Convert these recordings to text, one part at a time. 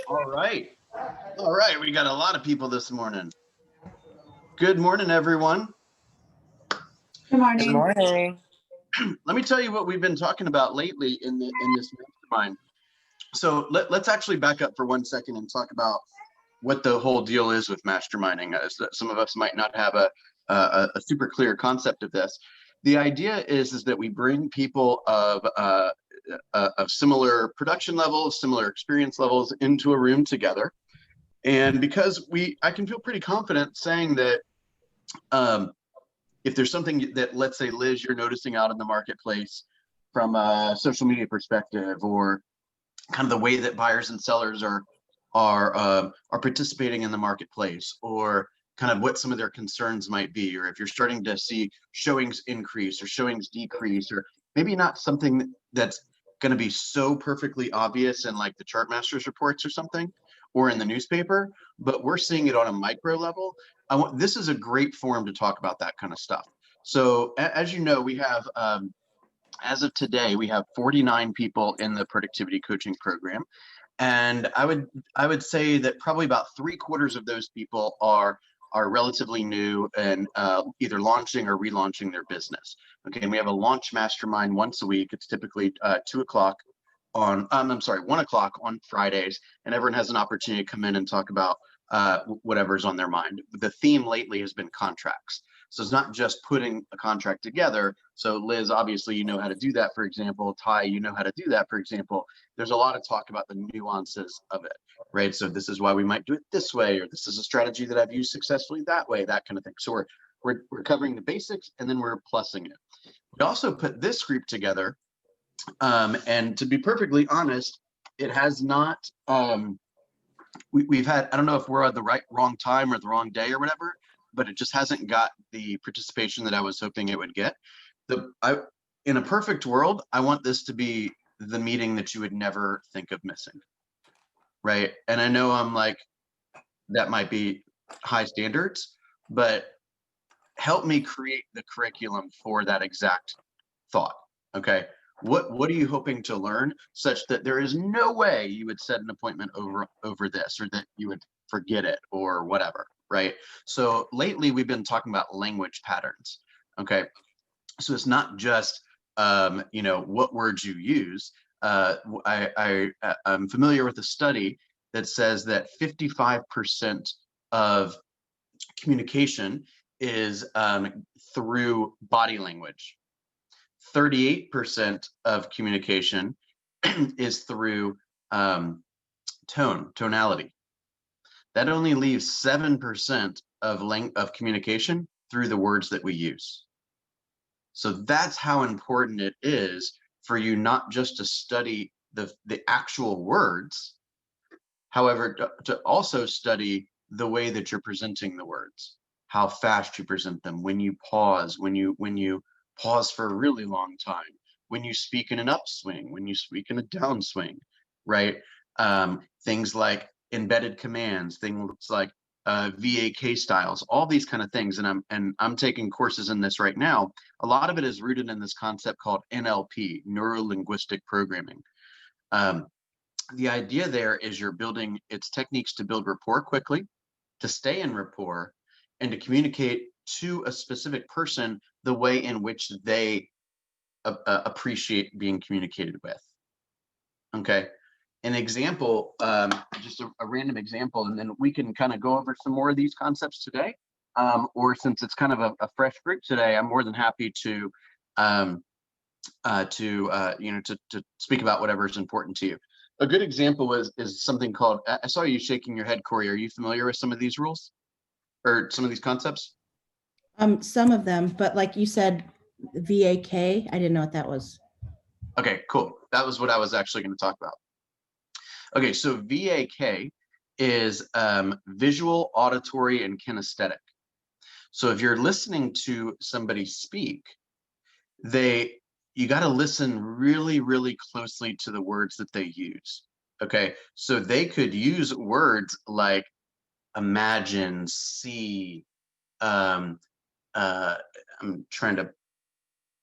All right. All right. We got a lot of people this morning. Good morning, everyone. Good Good morning. morning. Let me tell you what we've been talking about lately in this mastermind. So let's actually back up for 1 second and talk about what the whole deal is with masterminding. Some of us might not have a super clear concept of this. The idea is that we bring people of similar production levels, similar experience levels into a room together. And because I can feel pretty confident saying that if there's something that, let's say, Liz, you're noticing out in the marketplace from a social media perspective, or kind of the way that buyers and sellers are participating in the marketplace, or kind of what some of their concerns might be, or if you're starting to see showings increase or showings decrease, or maybe not something that's going to be so perfectly obvious in like the Chartmasters reports or something, or in the newspaper, but we're seeing it on a micro level. This is a great forum to talk about that kind of stuff. So as you know, we have as of today, we have 49 people in the productivity coaching program. And I would say that probably about 3/4 of those people are relatively new and either launching or relaunching their business. Okay, and we have a launch mastermind once a week. It's typically 2 o'clock on, I'm sorry, 1 o'clock on Fridays, and everyone has an opportunity to come in and talk about whatever's on their mind. The theme lately has been contracts. So it's not just putting a contract together. So Liz, obviously, you know how to do that, for example. Ty, you know how to do that, for example. There's a lot of talk about the nuances of it, right? So this is why we might do it this way, or this is a strategy that I've used successfully that way, that kind of thing. So we're covering the basics, and then we're plussing it. We also put this group together, and to be perfectly honest, it has not. We've had, I don't know if we're at the wrong time or the wrong day or whatever, but it just hasn't got the participation that I was hoping it would get. In a perfect world, I want this to be the meeting that you would never think of missing, right? And I know I'm like, that might be high standards, but help me create the curriculum for that exact thought, okay? What are you hoping to learn such that there is no way you would set an appointment over this, or that you would forget it or whatever, right? So lately we've been talking about language patterns, okay? So it's not just what words you use. I'm familiar with a study that says that 55% of communication is through body language. 38% of communication is through tonality. That only leaves 7% of communication through the words that we use. So that's how important it is for you not just to study the actual words, however, to also study the way that you're presenting the words, how fast you present them, when you pause, when you pause for a really long time, when you speak in an upswing, when you speak in a downswing, right? Things like embedded commands, things like VAK styles, all these kind of things. And I'm taking courses in this right now. A lot of it is rooted in this concept called NLP, neuro linguistic programming. The idea there is you're building its techniques to build rapport quickly, to stay in rapport, and to communicate to a specific person the way in which they appreciate being communicated with. Okay, an example, just a random example, and then we can kind of go over some more of these concepts today. Or since it's kind of a fresh group today, I'm more than happy to speak about whatever is important to you. A good example is something called, I saw you shaking your head, Corey. Are you familiar with some of these rules or some of these concepts? Some of them, but like you said, VAK, I didn't know what that was. Okay, cool. That was what I was actually going to talk about. Okay, so VAK is visual, auditory, and kinesthetic. So if you're listening to somebody speak, you got to listen really, really closely to the words that they use. Okay, so they could use words like imagine, see. I'm trying to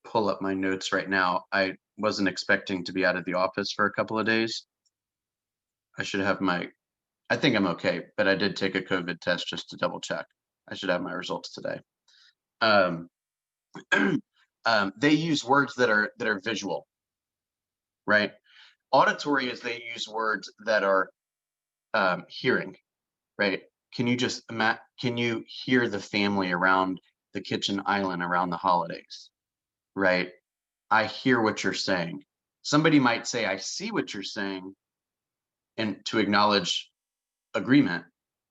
pull up my notes right now. I wasn't expecting to be out of the office for a couple of days. I should have I think I'm okay, but I did take a COVID test just to double check. I should have my results today. Um, they use words that are visual, right? Auditory is they use words that are hearing, right? Can you hear the family around the kitchen island around the holidays, right? I hear what you're saying. Somebody might say, I see what you're saying, and to acknowledge agreement.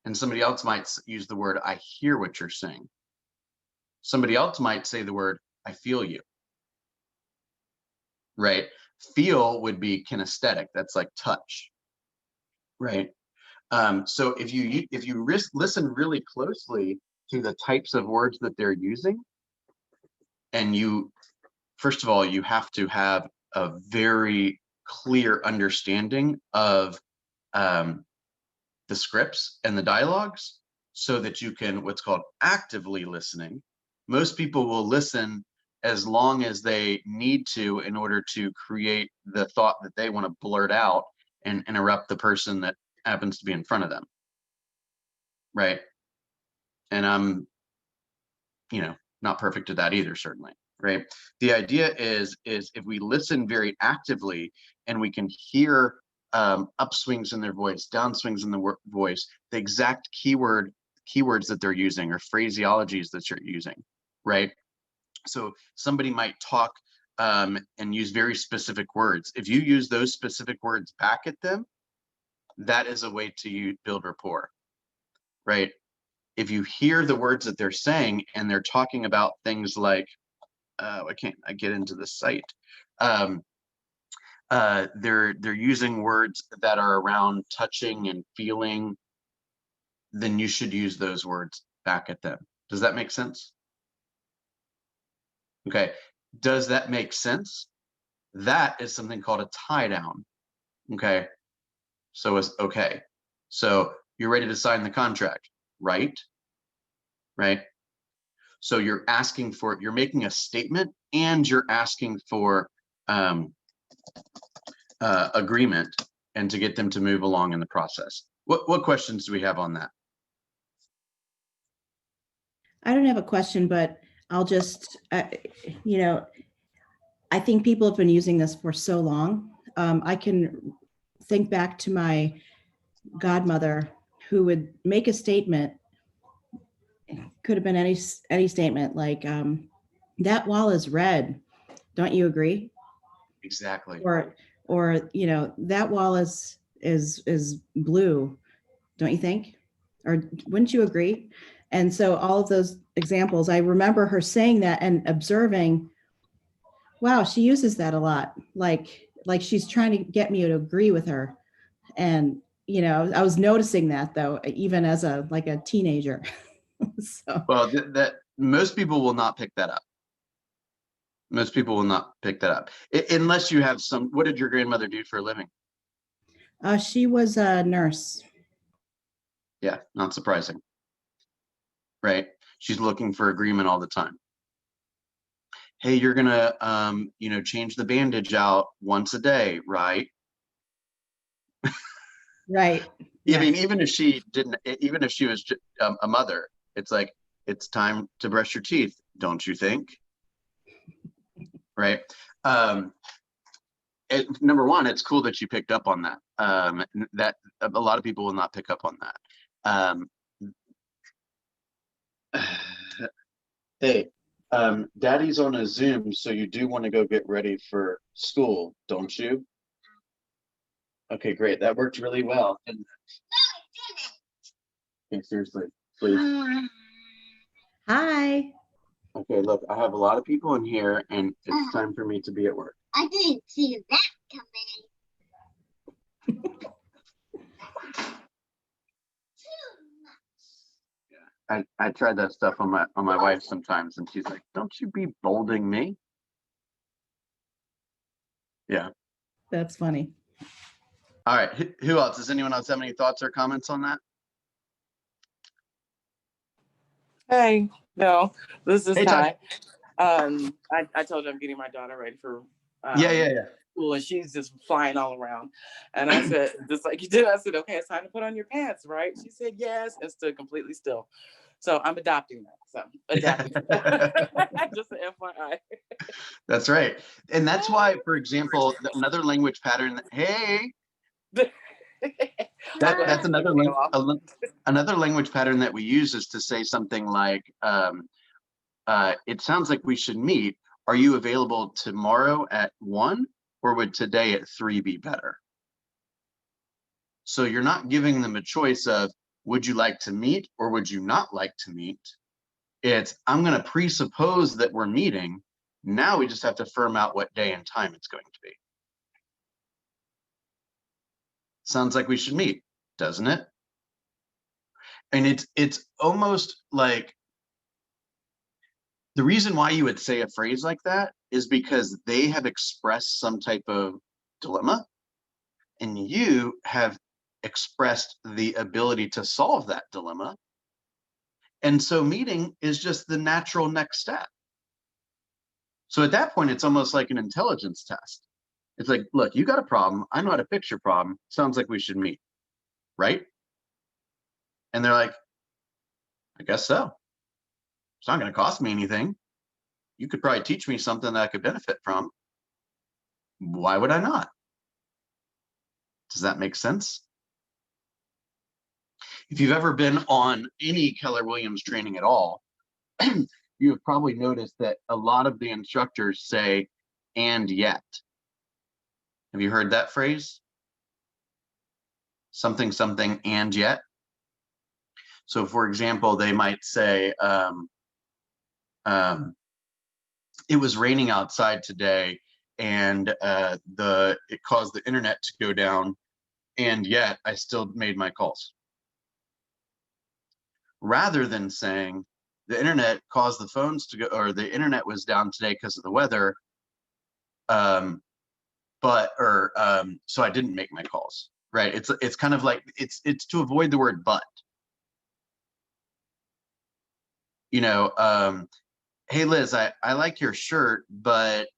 And somebody else might use the word, I hear what you're saying. Somebody else might say the word, I feel you, right? Feel would be kinesthetic. That's like touch, right? So if you listen really closely to the types of words that they're using, and first of all, you have to have a very clear understanding of the scripts and the dialogues so that you can, what's called actively listening. Most people will listen as long as they need to in order to create the thought that they want to blurt out and interrupt the person that happens to be in front of them. Right. And I'm, not perfect at that either, certainly. Right. The idea is if we listen very actively and we can hear upswings in their voice, downswings in the voice, the exact keywords that they're using or phraseologies that you're using, right? So somebody might talk and use very specific words. If you use those specific words back at them, that is a way to build rapport, right? If you hear the words that they're saying and they're talking about things like, I get into the site. They're using words that are around touching and feeling, then you should use those words back at them. Does that make sense? Okay. Does that make sense? That is something called a tie down. Okay. So it's okay. So you're ready to sign the contract, right? Right. So you're making a statement and you're asking for agreement and to get them to move along in the process. What questions do we have on that? I don't have a question, but I'll just, I think people have been using this for so long. I can think back to my godmother who would make a statement. Could have been any statement like, that wall is red. Don't you agree? Exactly. Or that wall is blue. Don't you think? Or wouldn't you agree? And so all of those examples, I remember her saying that and observing, wow, she uses that a lot. Like she's trying to get me to agree with her. And, I was noticing that though, even as a teenager. So. Well, that most people will not pick that up. Most people will not pick that up unless you have what did your grandmother do for a living? She was a nurse. Yeah, not surprising. Right. She's looking for agreement all the time. Hey, you're gonna change the bandage out once a day, right? Right. I mean, even if she was a mother, it's like, it's time to brush your teeth, don't you think? Right. Number one, it's cool that you picked up on that. That a lot of people will not pick up on that. Hey, Daddy's on a Zoom, so you do want to go get ready for school, don't you? Okay, great. That worked really well. Okay, seriously, please. Hi. Okay, look, I have a lot of people in here, and it's time for me to be at work. I didn't see that coming. Yeah, I tried that stuff on my wife sometimes, and she's like, "Don't you be bolding me." Yeah. That's funny. All right. Who else? Does anyone else have any thoughts or comments on that? Hey, no, this is Hey, Ty. I told you I'm getting my daughter ready for Yeah. school, and she's just flying all around. And I said, just like you did, I said, okay, it's time to put on your pants, right? She said yes, and stood completely still. So I'm adopting that. So adapting. Just an FYI. That's right. And that's why, for example, another language pattern, hey, that's another language pattern that we use is to say something like, it sounds like we should meet. Are you available tomorrow at 1, or would today at 3 be better? So you're not giving them a choice of, would you like to meet or would you not like to meet? It's, I'm going to presuppose that we're meeting. Now we just have to firm out what day and time it's going to be. Sounds like we should meet, doesn't it? And it's almost like, the reason why you would say a phrase like that is because they have expressed some type of dilemma, and you have expressed the ability to solve that dilemma. And so meeting is just the natural next step. So at that point, it's almost like an intelligence test. It's like, look, you got a problem. I know how to fix your problem. Sounds like we should meet, right? And they're like, I guess so. It's not going to cost me anything. You could probably teach me something that I could benefit from. Why would I not? Does that make sense? If you've ever been on any Keller Williams training at all, you have probably noticed that a lot of the instructors say, and yet. Have you heard that phrase? Something, something, and yet. So for example, they might say, it was raining outside today and it caused the internet to go down, and yet I still made my calls. Rather than saying the internet caused the phones to go, or the internet was down today because of the weather, so I didn't make my calls, right? It's kind of like, it's to avoid the word but. You know, hey Liz, I like your shirt, but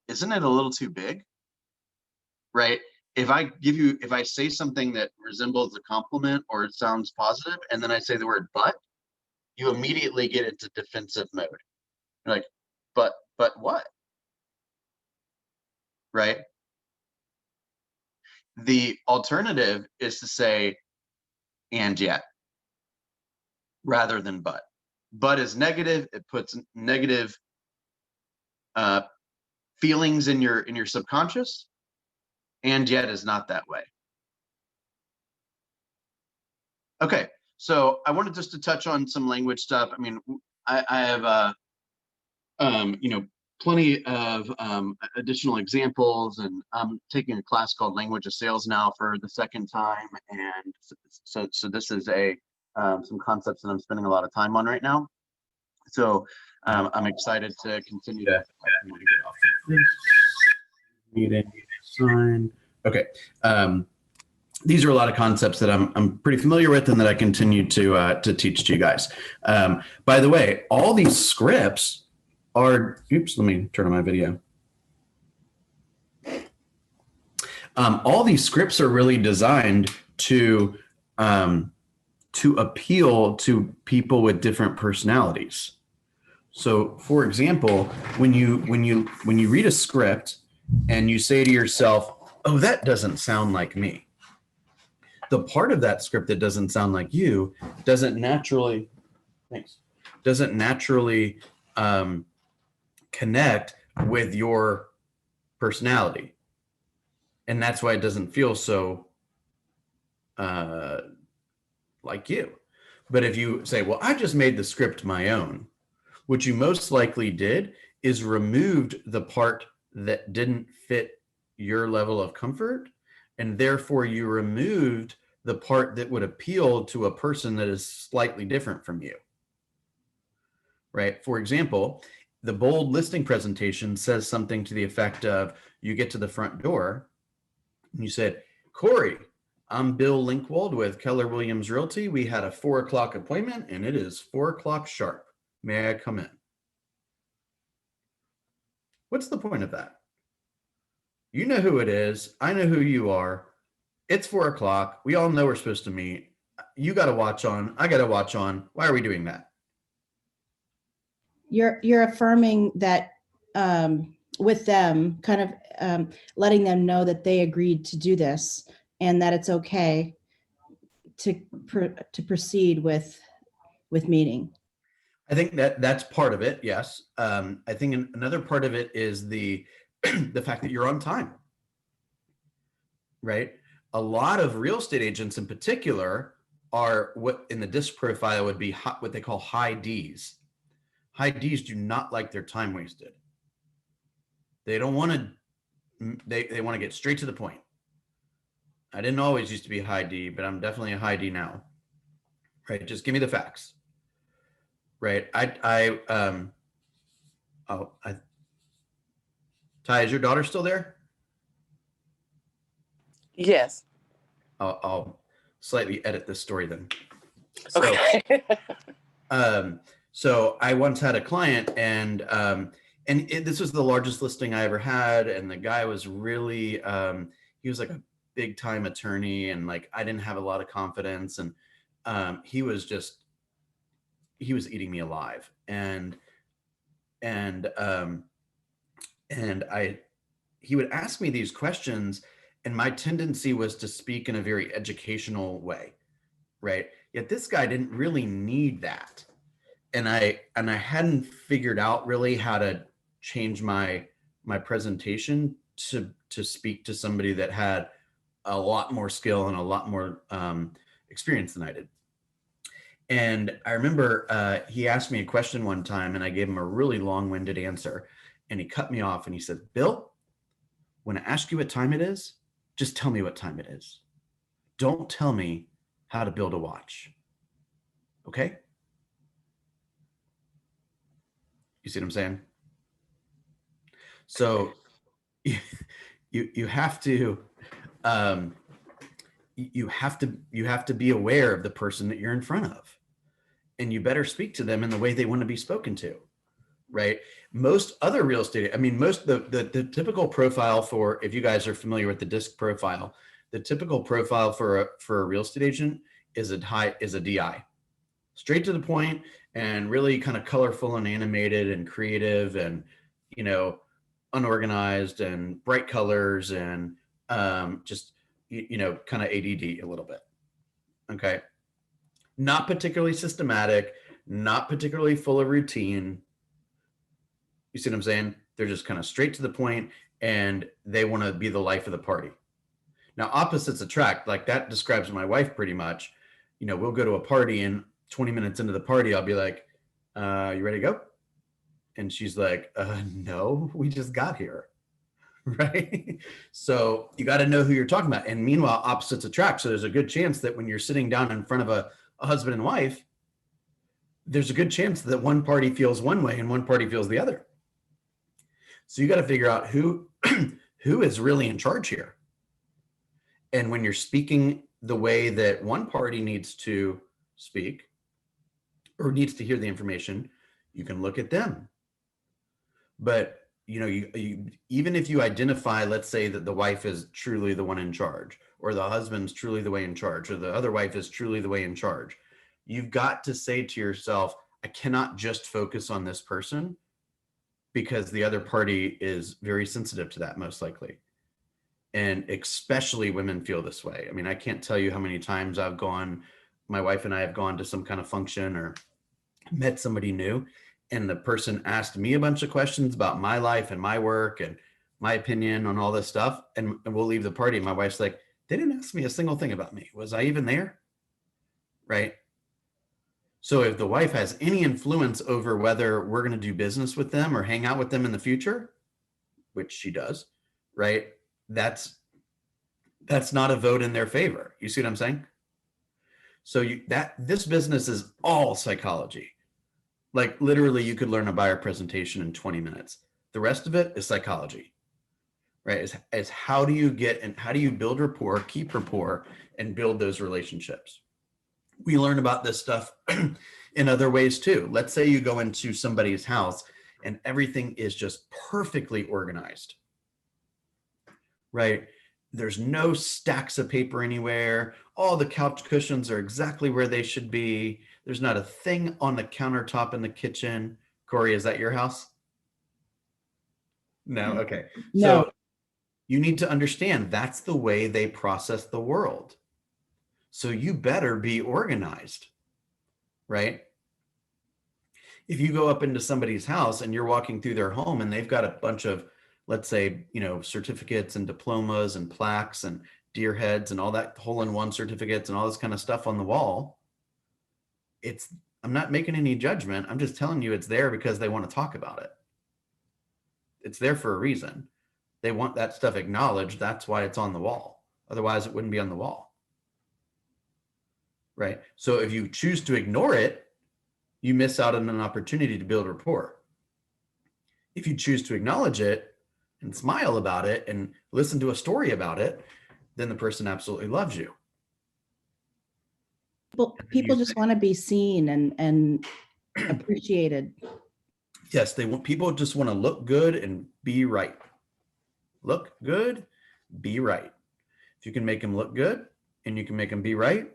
isn't it a little too big? Right? If I say something that resembles a compliment or it sounds positive, and then I say the word but, you immediately get into defensive mode. You're like, but what? Right? The alternative is to say, and yet, rather than but. But is negative. It puts negative feelings in your subconscious, and yet is not that way. Okay, so I wanted just to touch on some language stuff. I mean, I have you know, plenty of additional examples, and I'm taking a class called Language of Sales now for the second time, and so this is some concepts that I'm spending a lot of time on right now. So I'm excited to continue to get off this meeting. Sign. Okay. These are a lot of concepts that I'm pretty familiar with and that I continue to teach to you guys. By the way, all these scripts are, oops, let me turn on my video. All these scripts are really designed to appeal to people with different personalities. So for example, when you read a script and you say to yourself, oh, that doesn't sound like me. The part of that script that doesn't sound like you doesn't naturally connect with your personality. And that's why it doesn't feel so like you. But if you say, well, I just made the script my own, what you most likely did is removed the part that didn't fit your level of comfort, and therefore you removed the part that would appeal to a person that is slightly different from you, right? For example, the bold listing presentation says something to the effect of, you get to the front door and you said, Corey, I'm Bill Linkwald with Keller Williams Realty. We had a 4 o'clock appointment and it is 4 o'clock sharp. May I come in? What's the point of that? You know who it is. I know who you are. It's 4 o'clock. We all know we're supposed to meet. You got to watch on. I got to watch on. Why are we doing that? You're affirming that with them, kind of letting them know that they agreed to do this and that it's okay to proceed with meeting. I think that that's part of it. Yes. I think another part of it is the the fact that you're on time, right? A lot of real estate agents in particular are what in the disc profile would be what they call high Ds. High Ds do not like their time wasted. They don't want to, they want to get straight to the point. I didn't always used to be a high D, but I'm definitely a high D now. Right? Just give me the facts. Right? Ty, is your daughter still there? Yes. I'll slightly edit this story then. So, Okay. So I once had a client, and this was the largest listing I ever had, and the guy was really he was like a big time attorney, and like I didn't have a lot of confidence, and he was eating me alive, and he would ask me these questions, and my tendency was to speak in a very educational way, right? Yet this guy didn't really need that. And I hadn't figured out really how to change my presentation to speak to somebody that had a lot more skill and a lot more experience than I did. And I remember he asked me a question one time, and I gave him a really long-winded answer, and he cut me off and he said, "Bill, when I ask you what time it is, just tell me what time it is. Don't tell me how to build a watch. Okay?" You see what I'm saying? So you have to you have to be aware of the person that you're in front of, and you better speak to them in the way they want to be spoken to, right? Most other real estate, I mean, most the typical profile for, if you guys are familiar with the disc profile, the typical profile for a real estate agent is a DI, straight to the point, and really kind of colorful and animated and creative, and unorganized and bright colors, and just kind of ADD a little bit. Okay, not particularly systematic, not particularly full of routine. You see what I'm saying? They're just kind of straight to the point, and they want to be the life of the party. Now, opposites attract. Like, that describes my wife pretty much. We'll go to a party, and 20 minutes into the party, I'll be like, "You ready to go?" And she's like, "No, we just got here." Right? So you got to know who you're talking about. And meanwhile, opposites attract. So there's a good chance that when you're sitting down in front of a husband and wife, there's a good chance that one party feels one way and one party feels the other. So you got to figure out who is really in charge here. And when you're speaking the way that one party needs to speak or needs to hear the information, you can look at them. But you even if you identify, let's say that the wife is truly the one in charge, or the husband's truly the way in charge, or the other wife is truly the way in charge, you've got to say to yourself, I cannot just focus on this person, because the other party is very sensitive to that, most likely. And especially women feel this way. I mean, I can't tell you how many times my wife and I have gone to some kind of function or met somebody new, and the person asked me a bunch of questions about my life and my work and my opinion on all this stuff. And we'll leave the party. My wife's like, "They didn't ask me a single thing about me. Was I even there?" Right? So if the wife has any influence over whether we're going to do business with them or hang out with them in the future, which she does, right? That's not a vote in their favor. You see what I'm saying? So this business is all psychology. Like, literally, you could learn a buyer presentation in 20 minutes. The rest of it is psychology, right? Is how do you build rapport, keep rapport, and build those relationships. We learn about this stuff in other ways too. Let's say you go into somebody's house and everything is just perfectly organized, right? There's no stacks of paper anywhere. All the couch cushions are exactly where they should be. There's not a thing on the countertop in the kitchen. Corey, is that your house? No, okay. No. So you need to understand that's the way they process the world. So you better be organized, right? If you go up into somebody's house and you're walking through their home and they've got a bunch of, let's say, certificates and diplomas and plaques and deer heads and all that hole-in-one certificates and all this kind of stuff on the wall, I'm not making any judgment. I'm just telling you it's there because they want to talk about it. It's there for a reason. They want that stuff acknowledged. That's why it's on the wall. Otherwise, it wouldn't be on the wall. Right? So if you choose to ignore it, you miss out on an opportunity to build rapport. If you choose to acknowledge it and smile about it and listen to a story about it, then the person absolutely loves you. People just want to be seen and appreciated. Yes, people just want to look good and be right. Look good, be right. If you can make them look good and you can make them be right,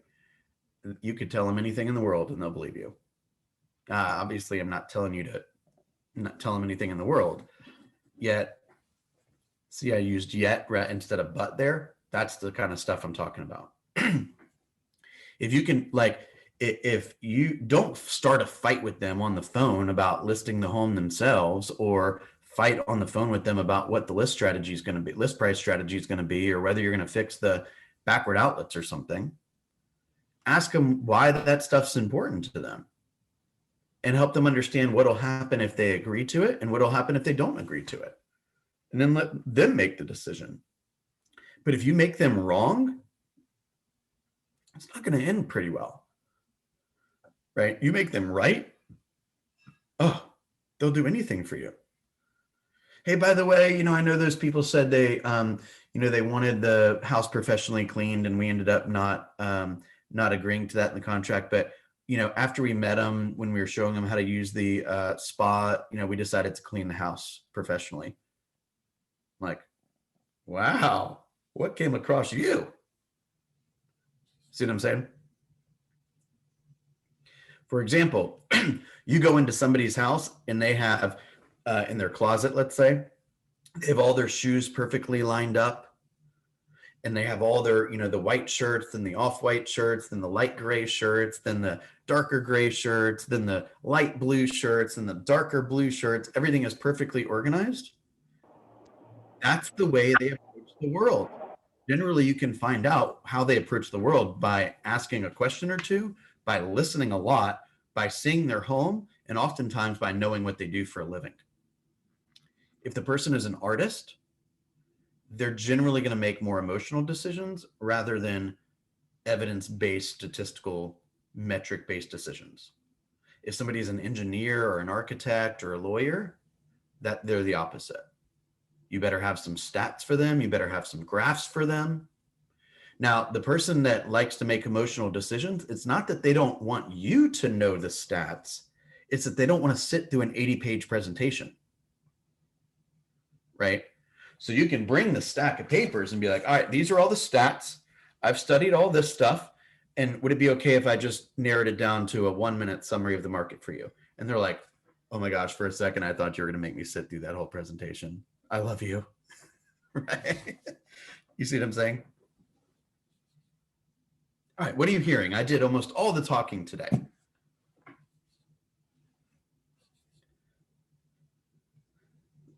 you could tell them anything in the world and they'll believe you. Obviously, I'm not telling you to not tell them anything in the world. Yet, see, I used yet instead of but there. That's the kind of stuff I'm talking about. If you can, if you don't start a fight with them on the phone about listing the home themselves, or fight on the phone with them about what the list strategy is going to be, list price strategy is going to be, or whether you're going to fix the backward outlets or something, ask them why that stuff's important to them and help them understand what'll happen if they agree to it and what'll happen if they don't agree to it. And then let them make the decision. But if you make them wrong, it's not going to end pretty well. Right? You make them right. Oh, they'll do anything for you. Hey, by the way, I know those people said they wanted the house professionally cleaned, and we ended up not agreeing to that in the contract. But, after we met them, when we were showing them how to use the spa, we decided to clean the house professionally. Like, wow, what came across you? See what I'm saying? For example, you go into somebody's house and they have in their closet, let's say, they have all their shoes perfectly lined up, and they have all their, the white shirts, then the off-white shirts, then the light gray shirts, then the darker gray shirts, then the light blue shirts, and the darker blue shirts. Everything is perfectly organized. That's the way they approach the world. Generally, you can find out how they approach the world by asking a question or two, by listening a lot, by seeing their home, and oftentimes by knowing what they do for a living. If the person is an artist, they're generally going to make more emotional decisions rather than evidence-based, statistical, metric-based decisions. If somebody is an engineer or an architect or a lawyer, that they're the opposite. You better have some stats for them. You better have some graphs for them. Now, the person that likes to make emotional decisions, it's not that they don't want you to know the stats. It's that they don't want to sit through an 80-page presentation, right? So you can bring the stack of papers and be like, all right, these are all the stats. I've studied all this stuff. And would it be okay if I just narrowed it down to a 1-minute summary of the market for you? And they're like, oh my gosh, for a second, I thought you were going to make me sit through that whole presentation. I love you. Right? You see what I'm saying? All right, what are you hearing? I did almost all the talking today.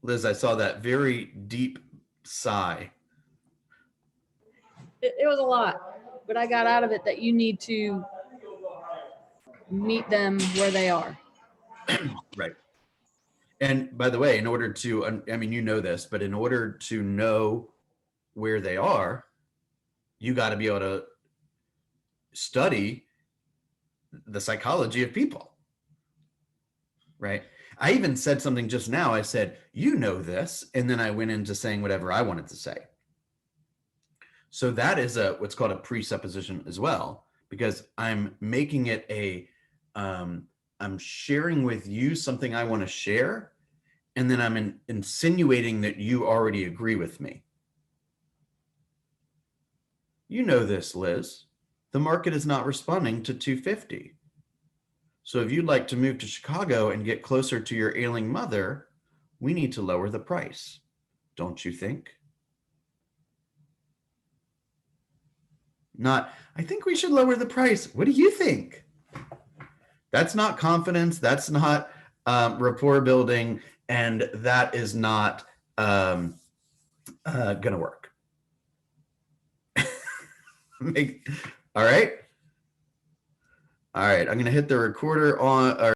Liz, I saw that very deep sigh. It was a lot, but I got out of it that you need to meet them where they are. Right. And by the way, in order to, I mean, you know this, but in order to know where they are, you got to be able to study the psychology of people, right? I even said something just now. I said, you know this, and then I went into saying whatever I wanted to say. So that is what's called a presupposition as well, because I'm making it I'm sharing with you something I want to share, and then I'm insinuating that you already agree with me. You know this, Liz. The market is not responding to 250. So if you'd like to move to Chicago and get closer to your ailing mother, we need to lower the price. Don't you think? Not, I think we should lower the price. What do you think? That's not confidence. That's not rapport building. And that is not going to work. All right. All right. I'm going to hit the recorder on.